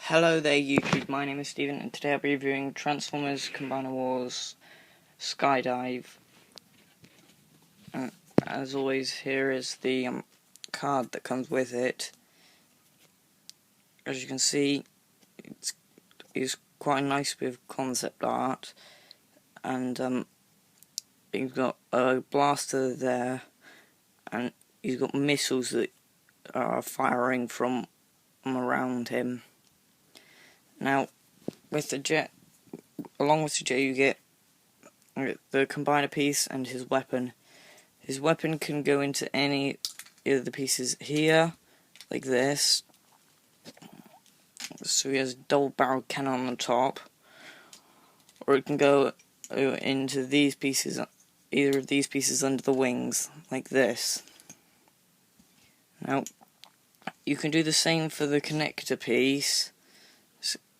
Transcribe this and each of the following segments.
Hello there YouTube, my name is Steven and today I'll be reviewing Transformers Combiner Wars Skydive. As always, here is the card that comes with it. As you can see, it's quite a nice bit of concept art, and he's got a blaster there, and he's got missiles that are firing from around him. Now, with the jet, along with the jet, you get the combiner piece and his weapon. His weapon can go into any of the pieces here, like this. So he has a double-barreled cannon on the top, or it can go into these pieces, either of these pieces under the wings, like this. Now, you can do the same for the connector piece.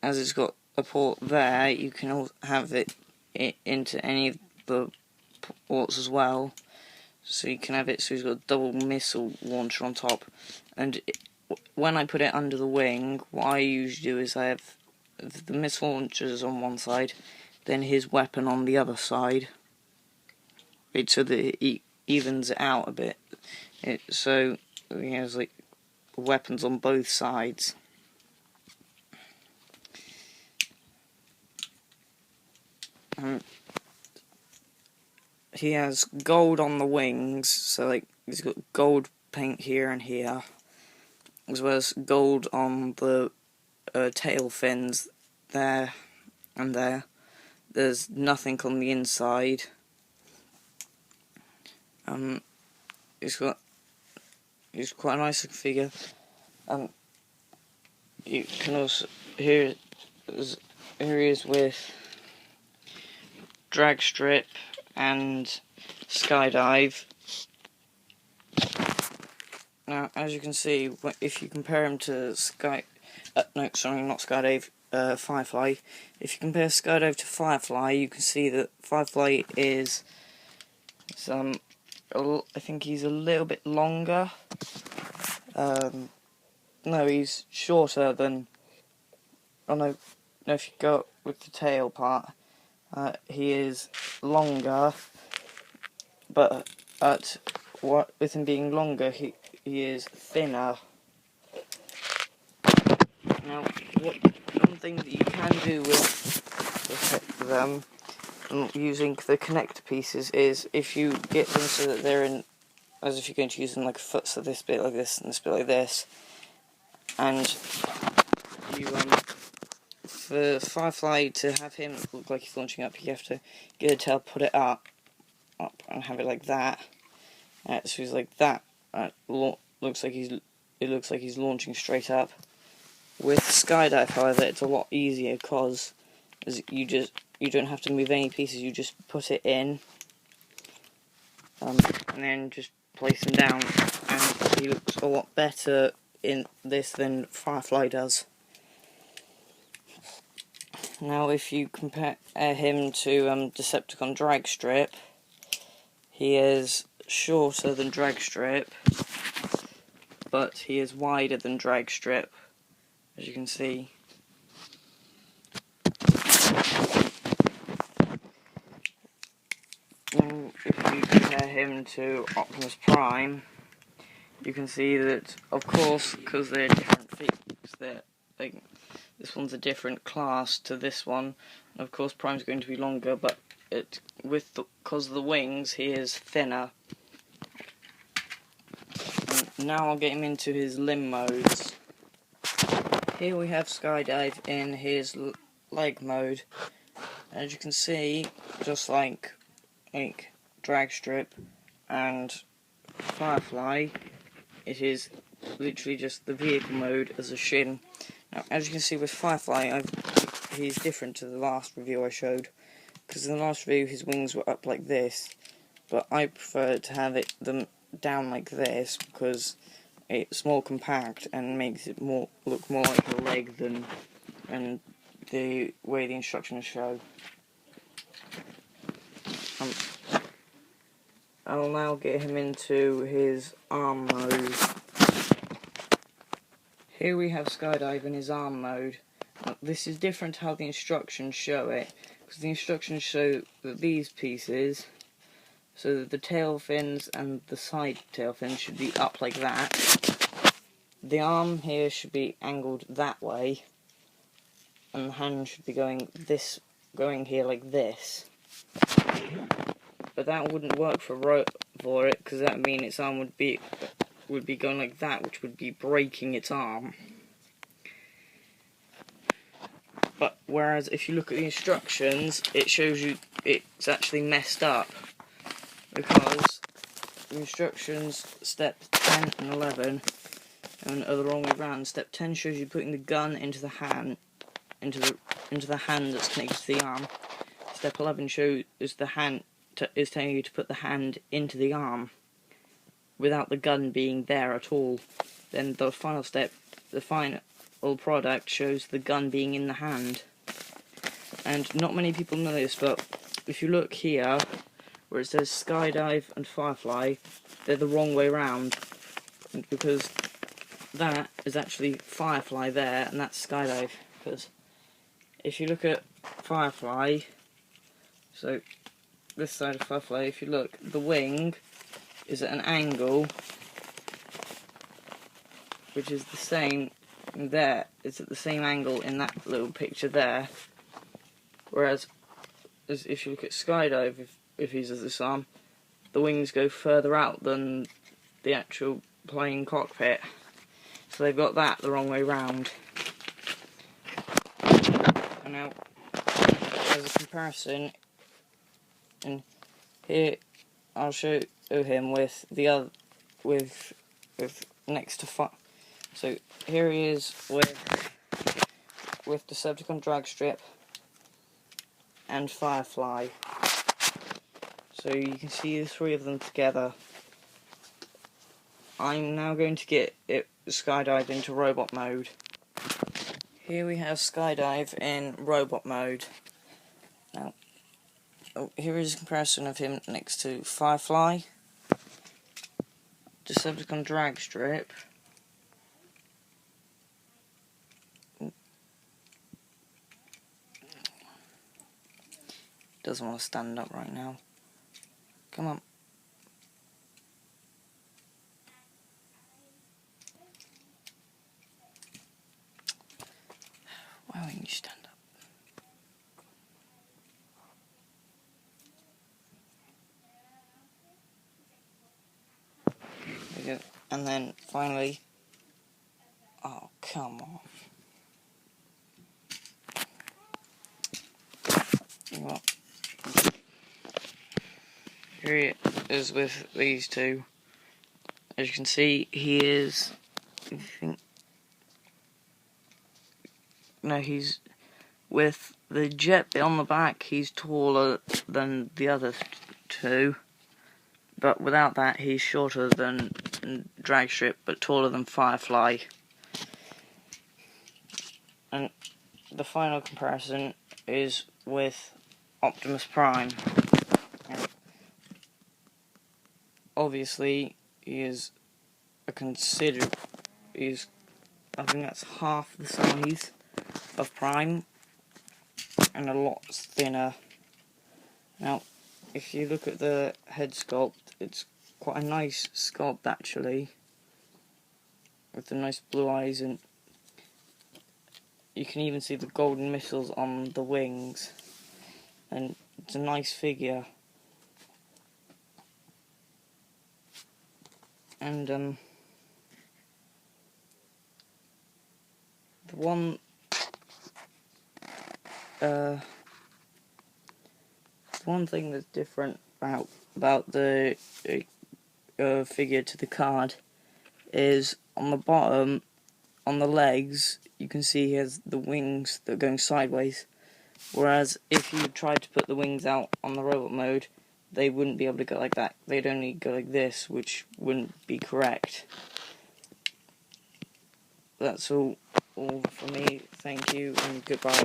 As it's got a port there, you can also have it into any of the ports as well. So you can have it so he's got a double missile launcher on top. And when I put it under the wing, what I usually do is I have the missile launchers on one side, then his weapon on the other side, so that it evens it out a bit. So he has like weapons on both sides. He has gold on the wings, so like he's got gold paint here and here, as well as gold on the tail fins there and there. There's nothing on the inside. He's quite a nice looking figure. You can also here he is with drag strip and Skydive. Now, as you can see, if you compare him to Firefly. If you compare Skydive to Firefly, you can see that Firefly is I think he's a little bit longer. No, he's shorter than. Oh no, if you go with the tail part. He is longer, but with him being longer, he is thinner. Now, one thing that you can do with them, using the connector pieces, is if you get them so that they're in, as if you're going to use them like a foot, so this bit like this and this bit like this, and you for Firefly to have him look like he's launching up, you have to get a tail, put it up, and have it like that. So he's like that. It looks like he's launching straight up. With Skydive, however, it's a lot easier because you don't have to move any pieces. You just put it in, and then just place them down, and he looks a lot better in this than Firefly does. Now, if you compare him to Decepticon Dragstrip, he is shorter than Dragstrip, but he is wider than Dragstrip, as you can see. Now, if you compare him to Optimus Prime, you can see that, of course, because they're different feats, this one's a different class to this one. And of course, Prime's going to be longer, but because of the wings, he is thinner. And now I'll get him into his limb modes. Here we have Skydive in his leg mode. As you can see, just like Dragstrip and Firefly, it is literally just the vehicle mode as a shin. Now, as you can see with Firefly, he's different to the last review I showed, because in the last review his wings were up like this, but I prefer to have them down like this because it's more compact and makes it look more like a leg than the way the instructions show. I'll now get him into his arm mode. Here we have Skydive in his arm mode. This is different to how the instructions show it, because the instructions show that these pieces, so that the tail fins and the side tail fins should be up like that. The arm here should be angled that way, and the hand should be going here like this. But that wouldn't work for it, because that would mean its arm would be going like that, which would be breaking its arm. But whereas if you look at the instructions, it shows you it's actually messed up, because the instructions step 10 and 11 are the wrong way around. Step 10 shows you putting the gun into the hand, into the hand that's connected to the arm. Step 11 shows the hand is telling you to put the hand into the arm without the gun being there at all. Then the final step, the final product, shows the gun being in the hand. And not many people know this, but if you look here where it says Skydive and Firefly, they're the wrong way around, because that is actually Firefly there and that's Skydive. Because if you look at Firefly, so this side of Firefly, if you look, the wing is at an angle which is the same there. It's at the same angle in that little picture there. Whereas if you look at Skydive, if he uses this arm, the wings go further out than the actual plane cockpit. So they've got that the wrong way round. And now, as a comparison, and here I'll show him with the other, with next to so here he is with Decepticon drag strip and Firefly. So you can see the three of them together. I'm now going to get it Skydive into robot mode. Here we have Skydive in robot mode. Now, here is a comparison of him next to Firefly, Decepticon drag strip, doesn't want to stand up right now. Come on. Why won't you stand up? There we go. And then finally, oh come on. Well, here he is with these two. As you can see, he is, he's with the jet bit on the back, he's taller than the other two, but without that he's shorter than Dragstrip but taller than Firefly. And the final comparison is with Optimus Prime. Obviously he is I think that's half the size of Prime and a lot thinner. Now if you look at the head sculpt, it's quite a nice sculpt actually, with the nice blue eyes, and you can even see the golden missiles on the wings, and it's a nice figure. And the one thing that's different about the figure to the card is on the bottom, on the legs, you can see he has the wings that are going sideways, whereas if you tried to put the wings out on the robot mode, they wouldn't be able to go like that. They'd only go like this, which wouldn't be correct. That's all for me. Thank you and goodbye.